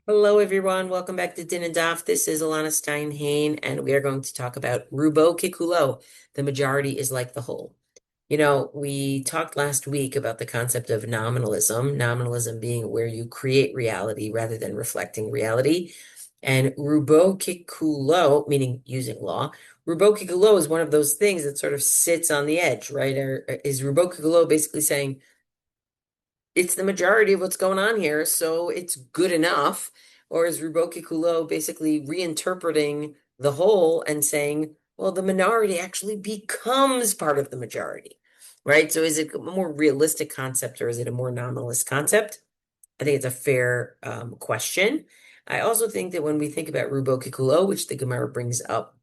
Hello, everyone. Welcome back to dinanddaf. This is Elana Stein Hain, and we are going to talk about Rubbo kכולו. The majority is like the whole. We talked last week about the concept of nominalism being where you create reality rather than reflecting reality. And Rubbo kכולו, meaning using law, Rubbo kכולו is one of those things that sort of sits on the edge, right? Or is Rubbo kכולו basically saying, it's the majority of what's going on here, so it's good enough? Or is Rubbo kכולו basically reinterpreting the whole and saying, well, the minority actually becomes part of the majority, right? So is it a more realistic concept or is it a more nominalist concept? I think it's a fair question. I also think that when we think about Rubbo kכולו, which the Gemara brings up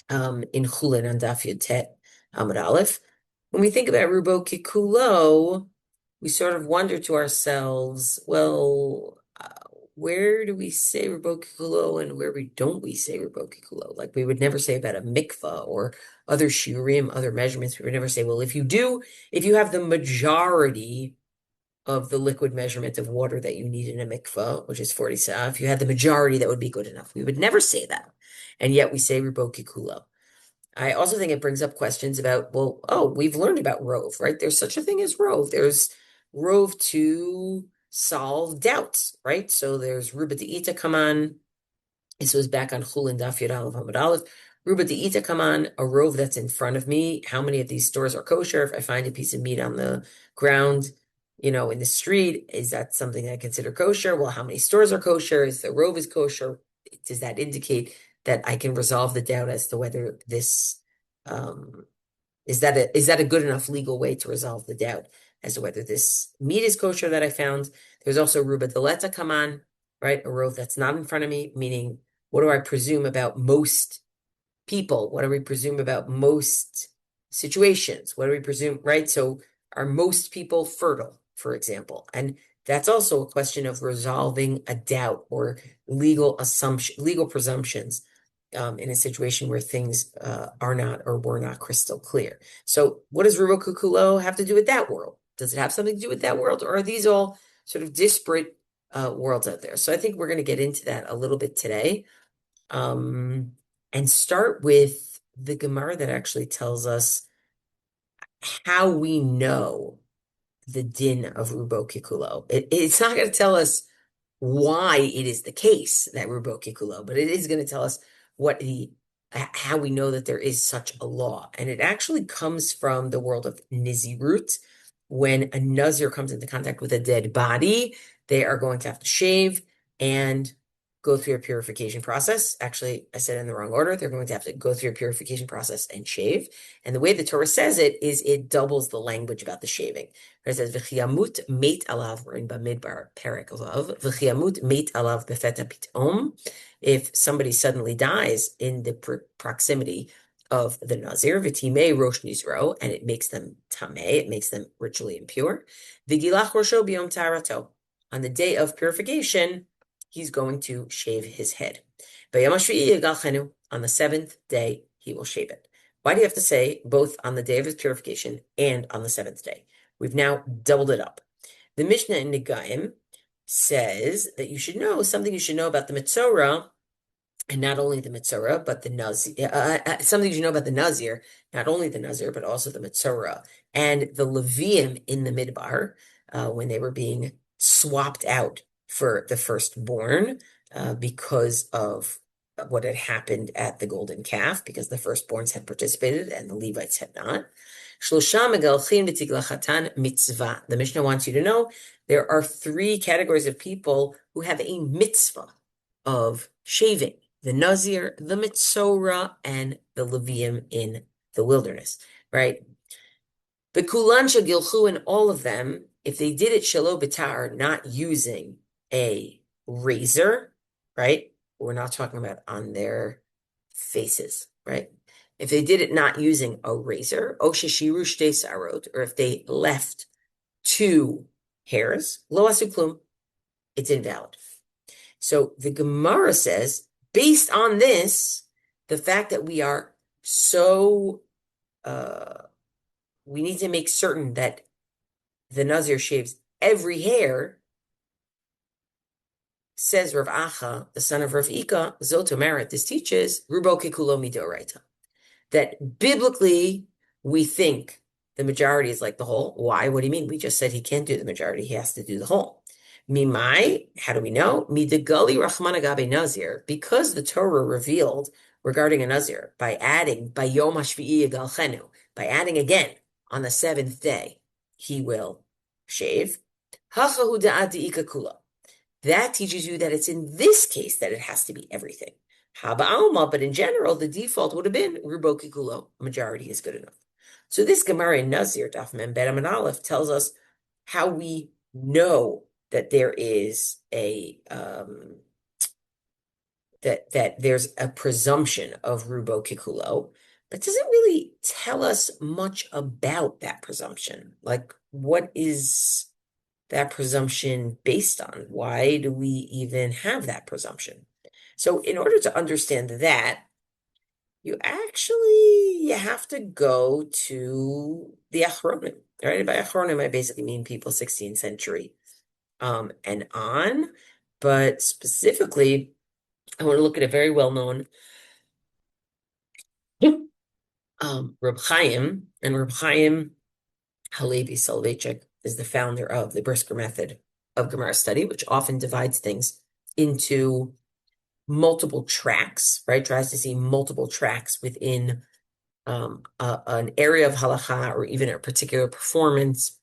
in Chullin on Daf Yud Tet Amud Aleph, when we think about Rubbo kכולו, we sort of wonder to ourselves, well, where do we say Rubbo kכולו and where don't we say Rubbo kכולו? Like we would never say about a mikvah or other shiurim, other measurements. We would never say, well, if you have the majority of the liquid measurement of water that you need in a mikvah, which is 40 sa, if you had the majority, that would be good enough. We would never say that. And yet we say Rubbo kכולו. I also think it brings up questions about, well, we've learned about Rove, right? There's such a thing as Rove. There's Rove to solve doubts, right? So there's Ruba De'ita come on. This was back on Chullin Daf Yud Aleph Hamad Aleph. Ruba De'ita come on, a Rove that's in front of me. How many of these stores are kosher? If I find a piece of meat on the ground, in the street, is that something I consider kosher? Well, how many stores are kosher? Is the Rove is kosher? Does that indicate that I can resolve the doubt as to whether this is that a good enough legal way to resolve the doubt as to whether this meat is kosher that I found? There's also Ruba Deleta come on, right? A Rove that's not in front of me, meaning what do I presume about most people? What do we presume about most situations? What do we presume, right? So are most people fertile, for example? And that's also a question of resolving a doubt or legal presumptions in a situation where things are not or were not crystal clear. So what does Rubbo kכולו have to do with that world? Does it have something to do with that world, or are these all sort of disparate worlds out there? So I think we're going to get into that a little bit today, and start with the Gemara that actually tells us how we know the din of Rubbo kכולו. It's not going to tell us why it is the case that Rubbo kכולו, but it is going to tell us how we know that there is such a law. And it actually comes from the world of Nizirut. When a Nazir comes into contact with a dead body, they are going to have to shave and go through a purification process. Actually, I said it in the wrong order. They're going to have to go through a purification process and shave. And the way the Torah says it is it doubles the language about the shaving. It says, V'chiyamut meit alav, we're in Bamidbar, Perek alav, V'chiyamut meit alav befeta pitom. If somebody suddenly dies in the proximity of the Nazir, v'timei rosh nizro, and it makes them tameh, it makes them ritually impure. V'gilach rosho biyom tarato. On the day of purification, he's going to shave his head. On the seventh day, he will shave it. Why do you have to say both on the day of his purification and on the seventh day? We've now doubled it up. The Mishnah in Negaim says that you should know something you should know about the Metzora, and not only the Metzora, but the Nazir. Something you should know about the Nazir, not only the Nazir, but also the Metzora and the Levium in the Midbar, when they were being swapped out for the firstborn because of what had happened at the golden calf, because the firstborns had participated and the Levites had not. The Mishnah wants you to know there are three categories of people who have a mitzvah of shaving: the Nazir, the Metzora, and the Levium in the wilderness, right? The Kulan Shagilchu, and all of them, if they did it Shelo B'tar, not using a razor, right? We're not talking about on their faces, right? If they did it not using a razor, O Sheshiru Shtei Sarot, or if they left two hairs, Lo Asu Klum, it's invalid. So the Gemara says, based on this, the fact that we are so, we need to make certain that the Nazir shaves every hair, Says Rav Acha, the son of Rav Ika, Zotomeret, this teaches Rubo Kekulo Midoraita, that biblically we think the majority is like the whole. Why? What do you mean? We just said he can't do the majority, he has to do the whole. Mimai, how do we know? Midagali Rahman Agabe Nazir, because the Torah revealed regarding a Nazir by adding by Yom HaShvi'i Yigalchenu, by adding again on the seventh day, he will shave. Hachahu da'adi kula. That teaches you that it's in this case that it has to be everything. Haba alma, but in general, the default would have been Rubo Kikulo. A majority is good enough. So this Gemara in Nazir, Daf Mem Bet Amud Aleph, tells us how we know that there is a that there's a presumption of Rubo Kikulo, but doesn't really tell us much about that presumption. Like, what is that presumption based on? Why do we even have that presumption? So in order to understand that, you have to go to the Achronim, right? By Achronim, I basically mean people 16th century and on, but specifically, I want to look at a very well-known Reb Chaim, and Reb Chaim Halevi Soloveitchik is the founder of the Brisker method of Gemara study, which often divides things into multiple tracks, right? Tries to see multiple tracks within an area of halakha or even a particular performance,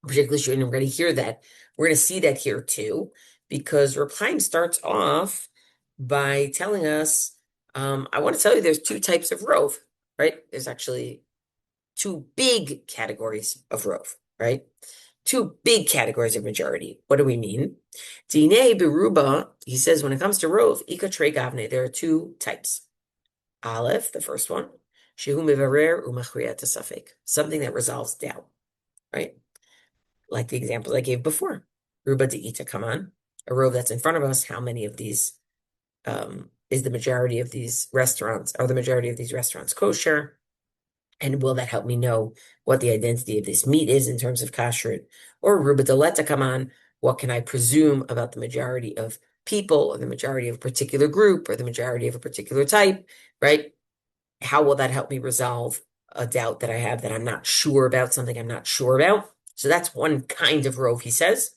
particularly, and we're going to hear that. We're going to see that here too, because Reb Chaim starts off by telling us, I want to tell you there's two types of rov, right? There's actually two big categories of rov, right? Two big categories of majority. What do we mean? Dine beruba, he says, when it comes to rov, ika tre gavne, there are two types. Aleph, the first one, shehu mevarer umachriyat safek, something that resolves doubt, right? Like the examples I gave before. Ruba de'ita, come on, a rov that's in front of us. How many of these is the majority of these restaurants? Are the majority of these restaurants kosher? And will that help me know what the identity of this meat is in terms of kashrut? Or ruba deleta, come on, what can I presume about the majority of people or the majority of a particular group or the majority of a particular type, right? How will that help me resolve a doubt that I have, that I'm not sure about, something I'm not sure about? So that's one kind of rov, he says.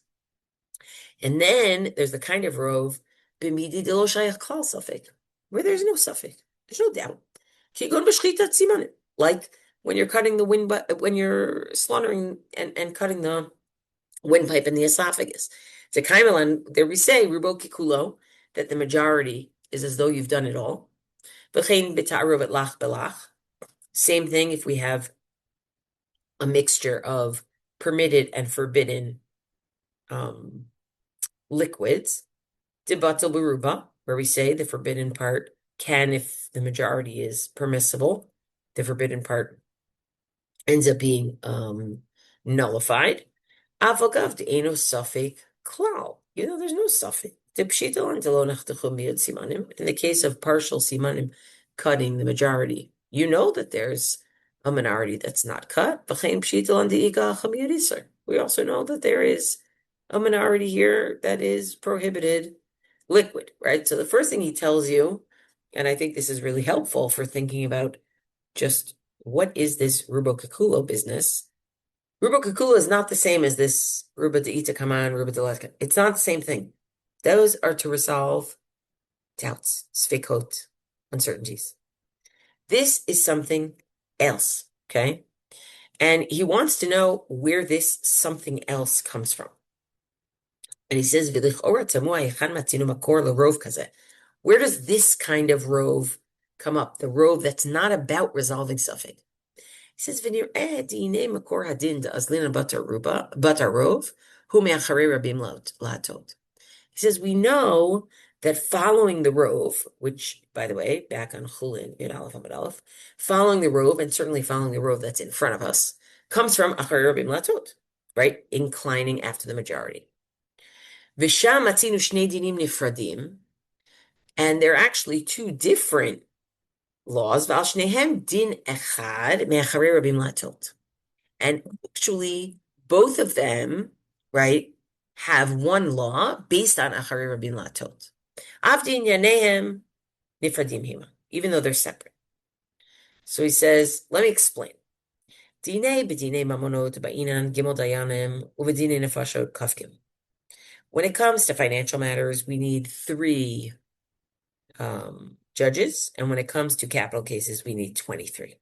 And then there's the kind of rov, b'midi de lo shayach klal safek, where there's no safek, there's no doubt. Kigon b'shchitat simanim, like when you're cutting the when you're slaughtering and cutting the windpipe in the esophagus. To Kaimelan, there we say, Rubo Kikulo, that the majority is as though you've done it all. V'chein b'ta'aruv lach belach. Same thing if we have a mixture of permitted and forbidden liquids. Dibatal beruba, where we say the forbidden part can, if the majority is permissible, the forbidden part ends up being nullified. Avogav de'eno safek klal. There's no safek. In the case of partial simanim cutting the majority, that there's a minority that's not cut. We also know that there is a minority here that is prohibited liquid, right? So the first thing he tells you, and I think this is really helpful for thinking about just what is this Rubo Kekulo business. Rubo Kekulo is not the same as this Ruba De'ita Kaman, Ruba Deletka. It's not the same thing. Those are to resolve doubts, sfikot, uncertainties. This is something else, okay? And he wants to know where this something else comes from. And he says, where does this kind of rov come up? The rov that's not about resolving suffix. He says, he says, we know that following the rov, which, by the way, back on Chullin, following the rov, and certainly following the rov that's in front of us, comes from acharei rabim latot, right? Inclining after the majority. V'sham matzinu shnei dinim nifradim, and they're actually two different laws. V'al shnehem din echad me'acharei rabim latot, and actually both of them, right, have one law based on Acharei Rabin Latot. Avdin Yanehem Nifradim Hima, even though they're separate. So he says, let me explain. Dinei b'dinei mamonot ba'inan gimel dayanim u'b'dinei nefashot kafkim. When it comes to financial matters, we need three judges, and when it comes to capital cases, we need 23.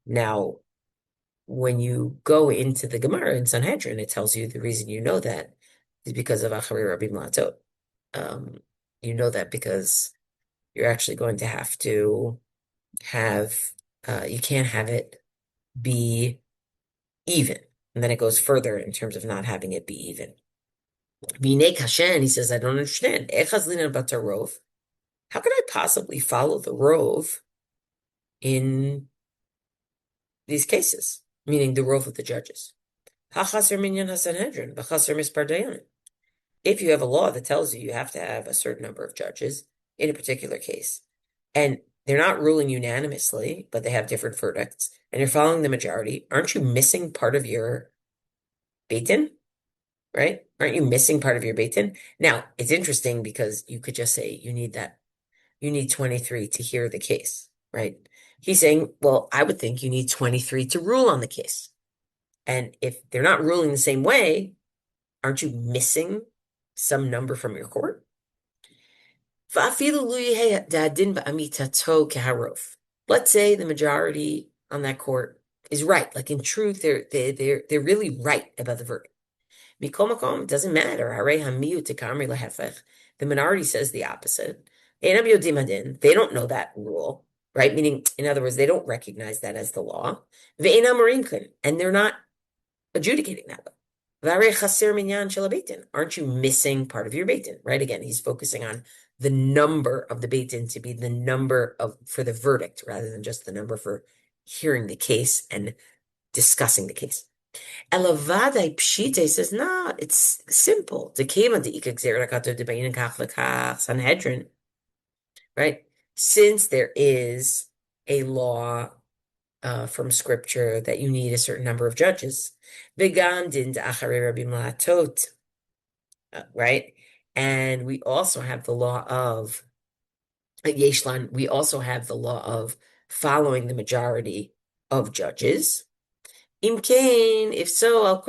Now, when you go into the Gemara in Sanhedrin, it tells you the reason you know that is because of Acharei Rabim Latot. You know that because you're actually going to have to have, you can't have it be even. And then it goes further in terms of not having it be even. V'nei kashen, he says, I don't understand. Echaz linan batar rov. How could I possibly follow the rov in these cases? Meaning the rov of the judges. Hachaser minyan hasanhedrin, v'chaser mispar dayanim. If you have a law that tells you have to have a certain number of judges in a particular case, and they're not ruling unanimously, but they have different verdicts, and you're following the majority, aren't you missing part of your Beit Din? Right? Aren't you missing part of your Beit Din? Now, it's interesting because you could just say you need 23 to hear the case, right? He's saying, well, I would think you need 23 to rule on the case. And if they're not ruling the same way, aren't you missing some number from your court? Let's say the majority on that court is right. Like in truth, they're really right about the verdict. It doesn't matter. The minority says the opposite. They don't know that rule, right? Meaning, in other words, they don't recognize that as the law. And they're not adjudicating that way. Aren't you missing part of your Beit Din? Right? Again, he's focusing on the number of the Beit Din to be the number for the verdict rather than just the number for hearing the case and discussing the case. Elavadai Pshite says, no, it's simple. Sanhedrin, right? Since there is a law from scripture that you need a certain number of judges, right? And we also have the law of Yeshlan, we also have the law of following the majority of judges. If so,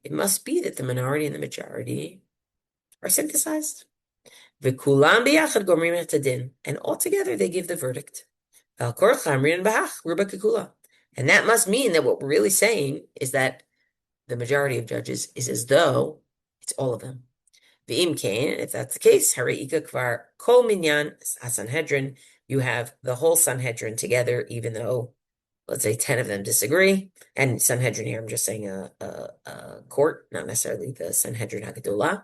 it must be that the minority and the majority are synthesized. And altogether they give the verdict. And that must mean that what we're really saying is that the majority of judges is as though it's all of them. If that's the case, kol minyan Sanhedrin, you have the whole Sanhedrin together, even though, let's say, 10 of them disagree. And Sanhedrin here, I'm just saying a court, not necessarily the Sanhedrin HaGedolah.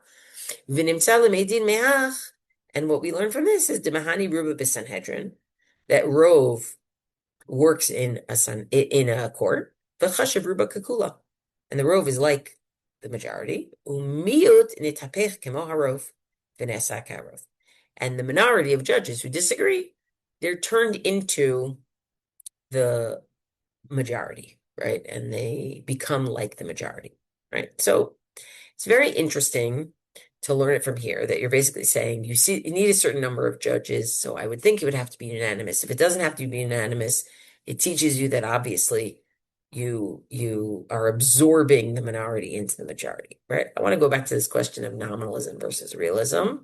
And what we learn from this is Demahani Ruba b'Sanhedrin, that Rov works in a court, v'chashav Ruba kekula, and the Rov is like the majority. U'miyut nitapech kemo harov v'nesa k'harov, and the minority of judges who disagree, they're turned into the majority, right? And they become like the majority, right? So it's very interesting to learn it from here that you're basically saying you need a certain number of judges. So I would think it would have to be unanimous. If it doesn't have to be unanimous, it teaches you that obviously you are absorbing the minority into the majority, right? I want to go back to this question of nominalism versus realism.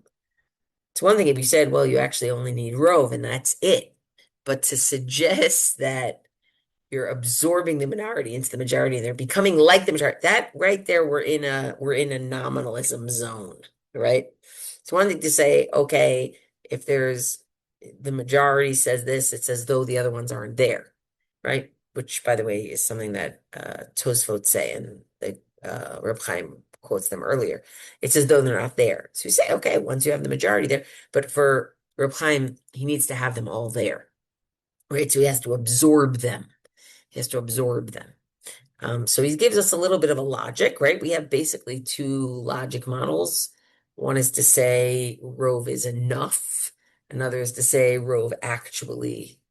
It's one thing if you said, well, you actually only need Rov and that's it. But to suggest that you're absorbing the minority into the majority and they're becoming like the majority, that right there, we're in a nominalism zone, right? It's one thing to say, okay, if the majority says this, it's as though the other ones aren't there, right? Which, by the way, is something that Tosfot say, and Reb Chaim quotes them earlier. It's as though they're not there. So you say, okay, once you have the majority there, but for Reb Chaim, he needs to have them all there, right? So he has to absorb them. So he gives us a little bit of a logic, right? We have basically two logic models. One is to say Rov is enough. Another is to say Rov actually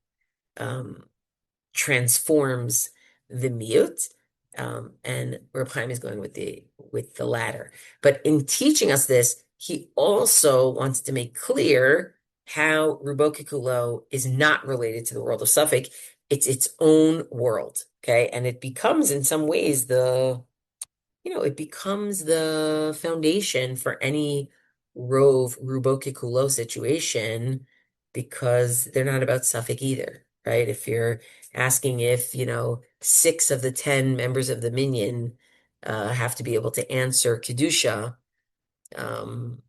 transforms the miyut. And Reb Chaim is going with the latter. But in teaching us this, he also wants to make clear how Rubo Kikulo is not related to the world of Suffolk. It's its own world, okay? And it becomes, in some ways, it becomes the foundation for any Rove Rubo Kikulo situation because they're not about Suffolk either, right? If you're asking if, 6 of the 10 members of the minyan have to be able to answer Kedusha, um,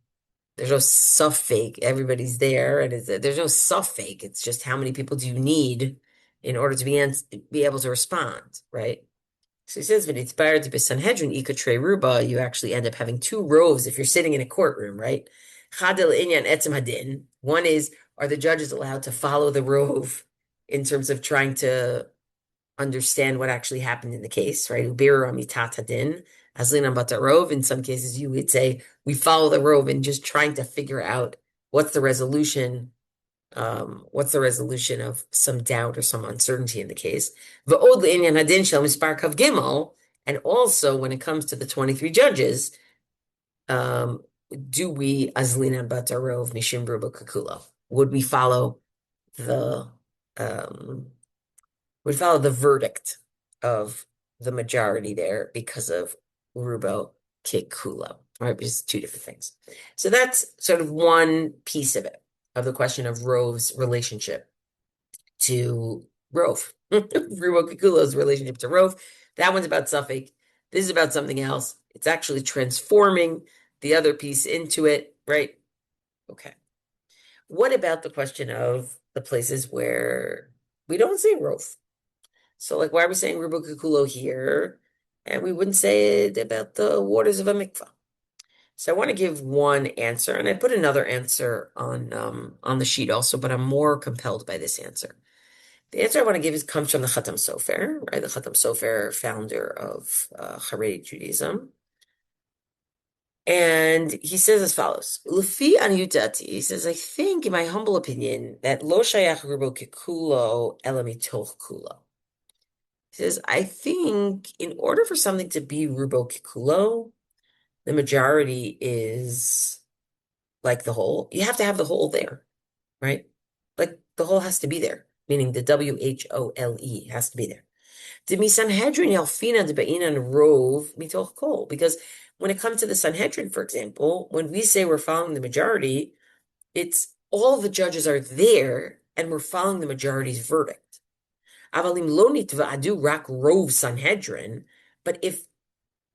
there's no suffix. Everybody's there, and there's no suffix. It's just how many people do you need in order to be able to respond, right? So he says, "When it's inspired to be Sanhedrin, ikatrei ruba, you actually end up having 2 rows if you're sitting in a courtroom, right? Chadel inyan etzem hadin. One is, are the judges allowed to follow the rove in terms of trying to understand what actually happened in the case, right? Ubiru amitat hadin, azlina batarov. In some cases, you would say we follow the rove in just trying to figure out what's the resolution. What's the resolution of some doubt or some uncertainty in the case? V'od le'inyan hadin shel mispar kav gimel, and also when it comes to the 23 judges, do we azlina batarov mishim ruba kakulo? Would we follow the um, verdict of the majority there because of rubo kikulo, right? Which is 2 different things. So that's sort of one piece of it, of the question of Rove's relationship to Rove. Rubo Kikulo's relationship to Rove. That one's about Suffolk. This is about something else. It's actually transforming the other piece into it, right? Okay. What about the question of the places where we don't say Rove? So, like, why are we saying Rubo Kikulo here? And we wouldn't say it about the waters of a mikvah. So I want to give one answer, and I put another answer on the sheet also, but I'm more compelled by this answer. The answer I want to give comes from the Chatam Sofer, right? The Chatam Sofer, founder of Haredi Judaism. And he says as follows: Lufi Anyutati, he says, I think, in my humble opinion, that Lo Shayach Rubo Kikulo Elamitoch Kulo. He says, I think in order for something to be Rubo Kikulo, the majority is like the whole. You have to have the whole there, right? Like the whole has to be there, meaning the WHOLE has to be there. The Sanhedrin Yalfina de Ba'inan Rove Mitoch Kol. Because when it comes to the Sanhedrin, for example, when we say we're following the majority, it's all the judges are there and we're following the majority's verdict. Avalim lo nitva'adu rak Rove Sanhedrin, but if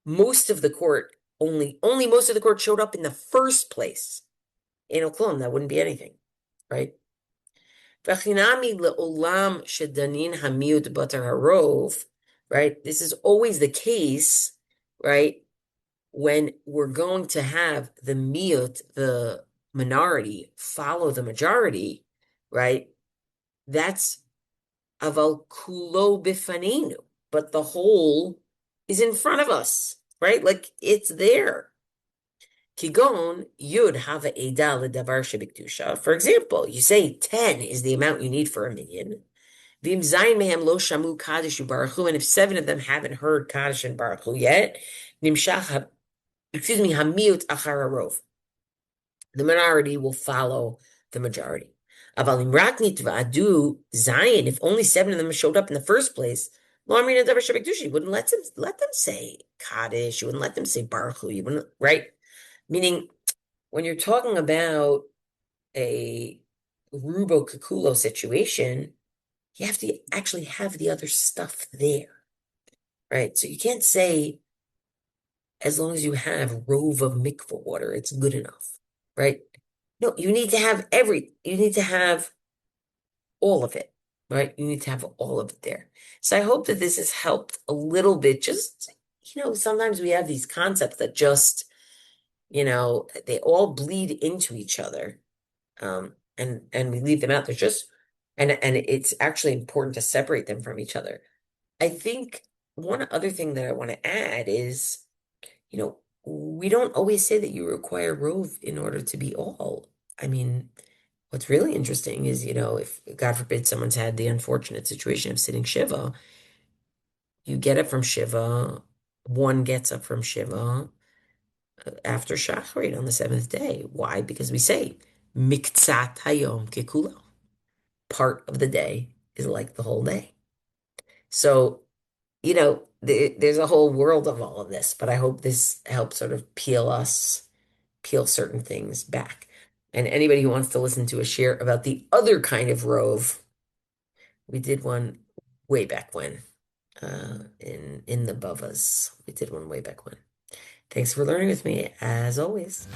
most of the court only most of the court showed up in the first place, in Oklahoma, that wouldn't be anything, right? Le'olam shedanin hamiut batar harov, right? This is always the case, right? When we're going to have the miut, the minority, follow the majority, right? That's aval kulo bifaninu, but the whole is in front of us, right? Like it's there. Kigon yud hava eda ledavar shebikdusha. For example, you say 10 is the amount you need for a minyan. Vim zayin mehem lo shamu kaddish u'baruchu, and if 7 of them haven't heard kaddish and baruchu yet, nimshach hamiut achar harov. The minority will follow the majority. Aval im rak nitva'adu zayin, if only 7 of them showed up in the first place, lo amrina davar shebikdusha, you wouldn't let them say kaddish, you wouldn't let them say baruchu, you wouldn't, right? Meaning, when you're talking about a Rubo Kikulo situation, you have to actually have the other stuff there, right? So you can't say, as long as you have rove of mikvah water, it's good enough, right? No, you need to have you need to have all of it, right? You need to have all of it there. So I hope that this has helped a little bit. Just, sometimes we have these concepts that just, they all bleed into each other. And we leave them out. There's just, and it's actually important to separate them from each other. I think one other thing that I want to add is, we don't always say that you require rove in order to be all. I mean, what's really interesting is, if God forbid someone's had the unfortunate situation of sitting shiva, you get up from Shiva, one gets up from Shiva after Shacharit on the seventh day. Why? Because we say, Miktsat Hayom Kekulo. Part of the day is like the whole day. So, there's a whole world of all of this, but I hope this helps sort of peel certain things back. And anybody who wants to listen to a share about the other kind of rove, we did one way back when, in the Bavas. We did one way back when. Thanks for learning with me, as always.